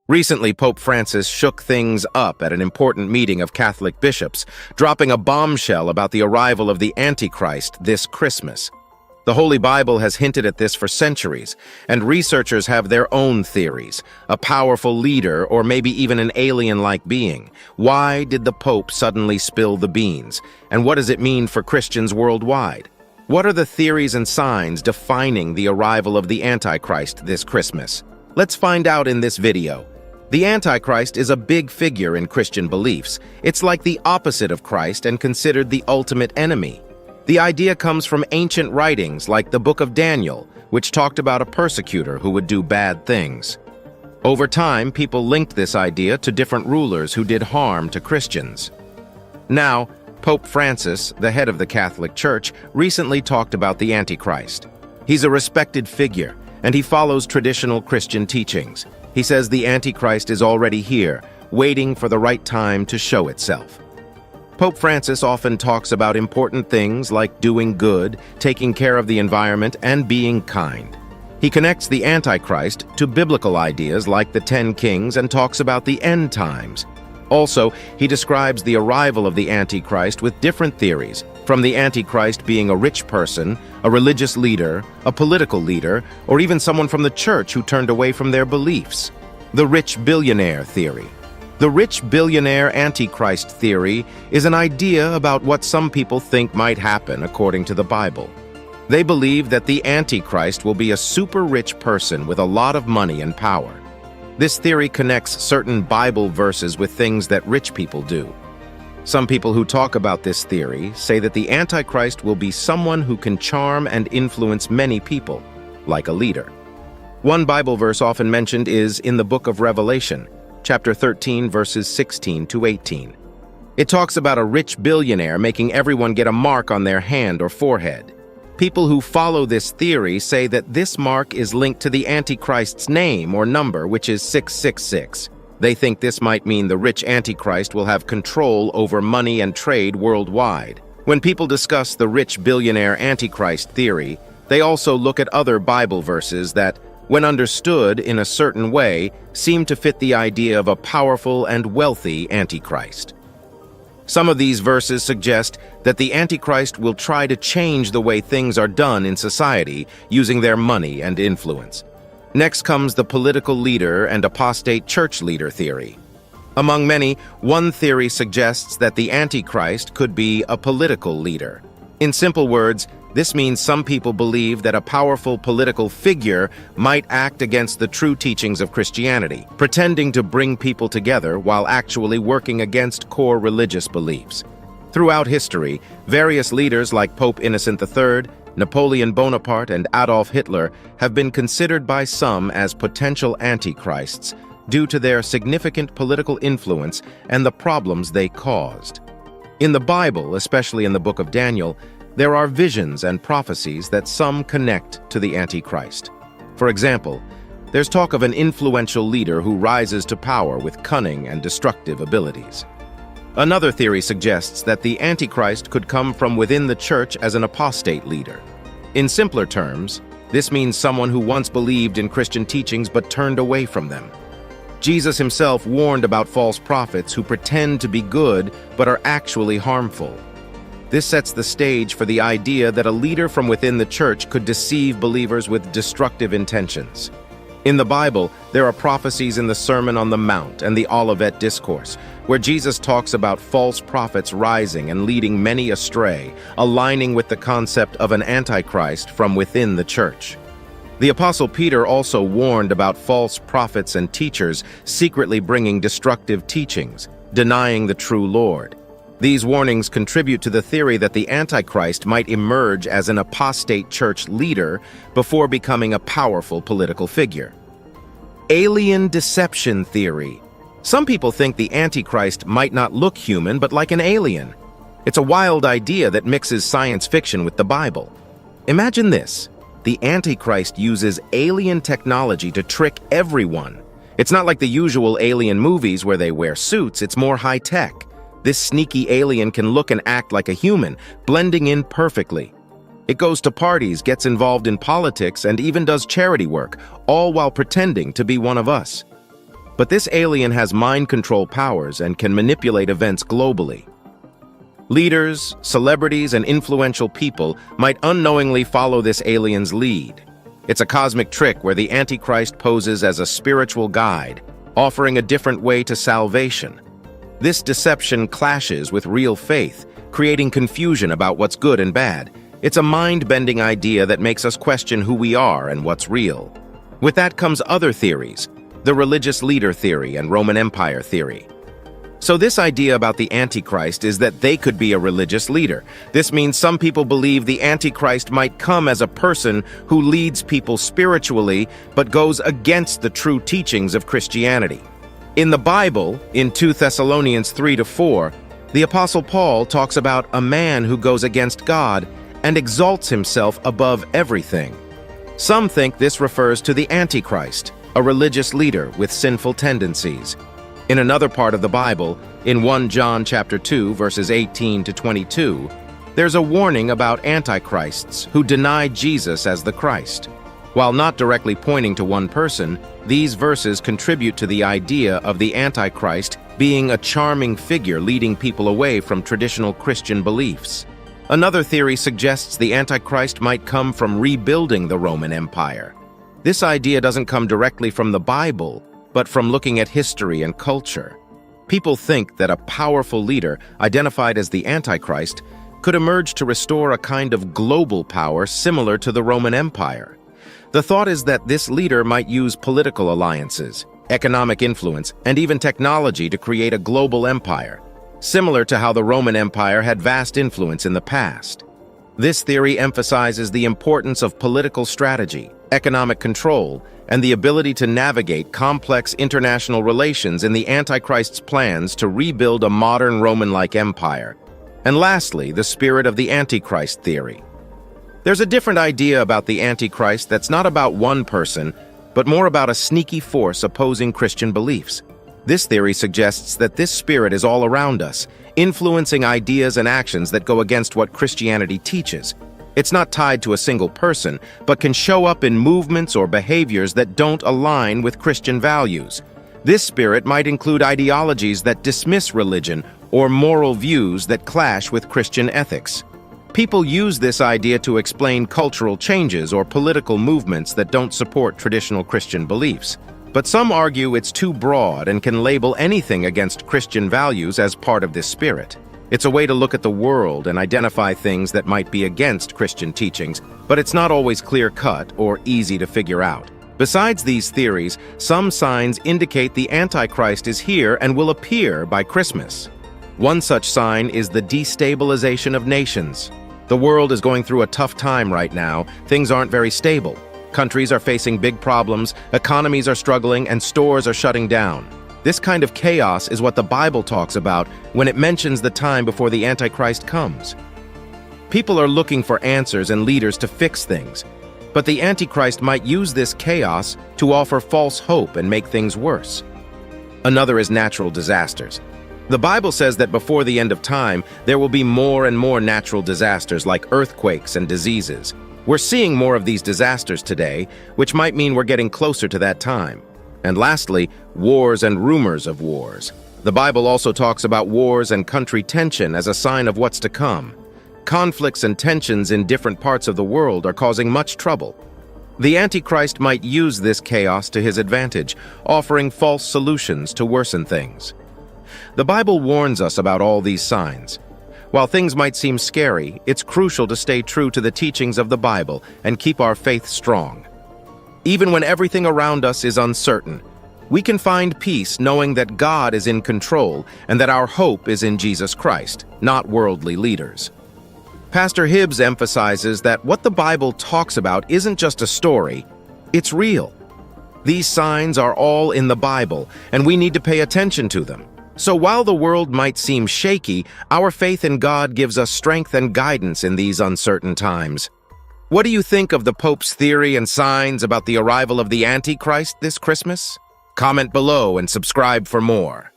Recently, Pope Francis shook things up at an important meeting of Catholic bishops, dropping a bombshell about the arrival of the Antichrist this Christmas. The Holy Bible has hinted at this for centuries, and researchers have their own theories. A powerful leader, or maybe even an alien-like being. Why did the Pope suddenly spill the beans? And what does it mean for Christians worldwide? What are the theories and signs defining the arrival of the Antichrist this Christmas? Let's find out in this video. The Antichrist is a big figure in Christian beliefs. It's like the opposite of Christ and considered the ultimate enemy. The idea comes from ancient writings like the Book of Daniel, which talked about a persecutor who would do bad things. Over time, people linked this idea to different rulers who did harm to Christians. Now, Pope Francis, the head of the Catholic Church, recently talked about the Antichrist. He's a respected figure, and he follows traditional Christian teachings. He says the Antichrist is already here, waiting for the right time to show itself. Pope Francis often talks about important things like doing good, taking care of the environment, and being kind. He connects the Antichrist to biblical ideas like the 10 Kings and talks about the end times. Also, he describes the arrival of the Antichrist with different theories, from the Antichrist being a rich person, a religious leader, a political leader, or even someone from the church who turned away from their beliefs. The rich billionaire theory. The rich billionaire Antichrist theory is an idea about what some people think might happen according to the Bible. They believe that the Antichrist will be a super rich person with a lot of money and power. This theory connects certain Bible verses with things that rich people do. Some people who talk about this theory say that the Antichrist will be someone who can charm and influence many people, like a leader. One Bible verse often mentioned is in the book of Revelation, chapter 13, verses 16 to 18. It talks about a rich billionaire making everyone get a mark on their hand or forehead. People who follow this theory say that this mark is linked to the Antichrist's name or number, which is 666. They think this might mean the rich Antichrist will have control over money and trade worldwide. When people discuss the rich billionaire Antichrist theory, they also look at other Bible verses that, when understood in a certain way, seem to fit the idea of a powerful and wealthy Antichrist. Some of these verses suggest that the Antichrist will try to change the way things are done in society using their money and influence. Next comes the political leader and apostate church leader theory. Among many, one theory suggests that the Antichrist could be a political leader. In simple words, this means some people believe that a powerful political figure might act against the true teachings of Christianity, pretending to bring people together while actually working against core religious beliefs. Throughout history, various leaders like Pope Innocent III, Napoleon Bonaparte, and Adolf Hitler have been considered by some as potential antichrists due to their significant political influence and the problems they caused. In the Bible, especially in the book of Daniel, there are visions and prophecies that some connect to the Antichrist. For example, there's talk of an influential leader who rises to power with cunning and destructive abilities. Another theory suggests that the Antichrist could come from within the church as an apostate leader. In simpler terms, this means someone who once believed in Christian teachings but turned away from them. Jesus himself warned about false prophets who pretend to be good but are actually harmful. This sets the stage for the idea that a leader from within the church could deceive believers with destructive intentions. In the Bible, there are prophecies in the Sermon on the Mount and the Olivet Discourse, where Jesus talks about false prophets rising and leading many astray, aligning with the concept of an antichrist from within the church. The Apostle Peter also warned about false prophets and teachers secretly bringing destructive teachings, denying the true Lord. These warnings contribute to the theory that the Antichrist might emerge as an apostate church leader before becoming a powerful political figure. Alien deception theory. Some people think the Antichrist might not look human but like an alien. It's a wild idea that mixes science fiction with the Bible. Imagine this. The Antichrist uses alien technology to trick everyone. It's not like the usual alien movies where they wear suits, it's more high-tech. This sneaky alien can look and act like a human, blending in perfectly. It goes to parties, gets involved in politics, and even does charity work, all while pretending to be one of us. But this alien has mind control powers and can manipulate events globally. Leaders, celebrities, and influential people might unknowingly follow this alien's lead. It's a cosmic trick where the Antichrist poses as a spiritual guide, offering a different way to salvation. This deception clashes with real faith, creating confusion about what's good and bad. It's a mind-bending idea that makes us question who we are and what's real. With that comes other theories, the religious leader theory and Roman Empire theory. So this idea about the Antichrist is that they could be a religious leader. This means some people believe the Antichrist might come as a person who leads people spiritually but goes against the true teachings of Christianity. In the Bible, in 2 Thessalonians 3-4, the Apostle Paul talks about a man who goes against God and exalts himself above everything. Some think this refers to the Antichrist, a religious leader with sinful tendencies. In another part of the Bible, in 1 John chapter 2, verses 18-22, there's a warning about antichrists who deny Jesus as the Christ. While not directly pointing to one person, these verses contribute to the idea of the Antichrist being a charming figure leading people away from traditional Christian beliefs. Another theory suggests the Antichrist might come from rebuilding the Roman Empire. This idea doesn't come directly from the Bible, but from looking at history and culture. People think that a powerful leader, identified as the Antichrist, could emerge to restore a kind of global power similar to the Roman Empire. The thought is that this leader might use political alliances, economic influence, and even technology to create a global empire, similar to how the Roman Empire had vast influence in the past. This theory emphasizes the importance of political strategy, economic control, and the ability to navigate complex international relations in the Antichrist's plans to rebuild a modern Roman-like empire. And lastly, the spirit of the Antichrist theory. There's a different idea about the Antichrist that's not about one person, but more about a sneaky force opposing Christian beliefs. This theory suggests that this spirit is all around us, influencing ideas and actions that go against what Christianity teaches. It's not tied to a single person, but can show up in movements or behaviors that don't align with Christian values. This spirit might include ideologies that dismiss religion or moral views that clash with Christian ethics. People use this idea to explain cultural changes or political movements that don't support traditional Christian beliefs. But some argue it's too broad and can label anything against Christian values as part of this spirit. It's a way to look at the world and identify things that might be against Christian teachings, but it's not always clear-cut or easy to figure out. Besides these theories, some signs indicate the Antichrist is here and will appear by Christmas. One such sign is the destabilization of nations. The world is going through a tough time right now. Things aren't very stable. Countries are facing big problems, economies are struggling, and stores are shutting down. This kind of chaos is what the Bible talks about when it mentions the time before the Antichrist comes. People are looking for answers and leaders to fix things, but the Antichrist might use this chaos to offer false hope and make things worse. Another is natural disasters. The Bible says that before the end of time, there will be more and more natural disasters like earthquakes and diseases. We're seeing more of these disasters today, which might mean we're getting closer to that time. And lastly, wars and rumors of wars. The Bible also talks about wars and country tension as a sign of what's to come. Conflicts and tensions in different parts of the world are causing much trouble. The Antichrist might use this chaos to his advantage, offering false solutions to worsen things. The Bible warns us about all these signs. While things might seem scary, it's crucial to stay true to the teachings of the Bible and keep our faith strong. Even when everything around us is uncertain, we can find peace knowing that God is in control and that our hope is in Jesus Christ, not worldly leaders. Pastor Hibbs emphasizes that what the Bible talks about isn't just a story, it's real. These signs are all in the Bible, and we need to pay attention to them. So while the world might seem shaky, our faith in God gives us strength and guidance in these uncertain times. What do you think of the Pope's theory and signs about the arrival of the Antichrist this Christmas? Comment below and subscribe for more.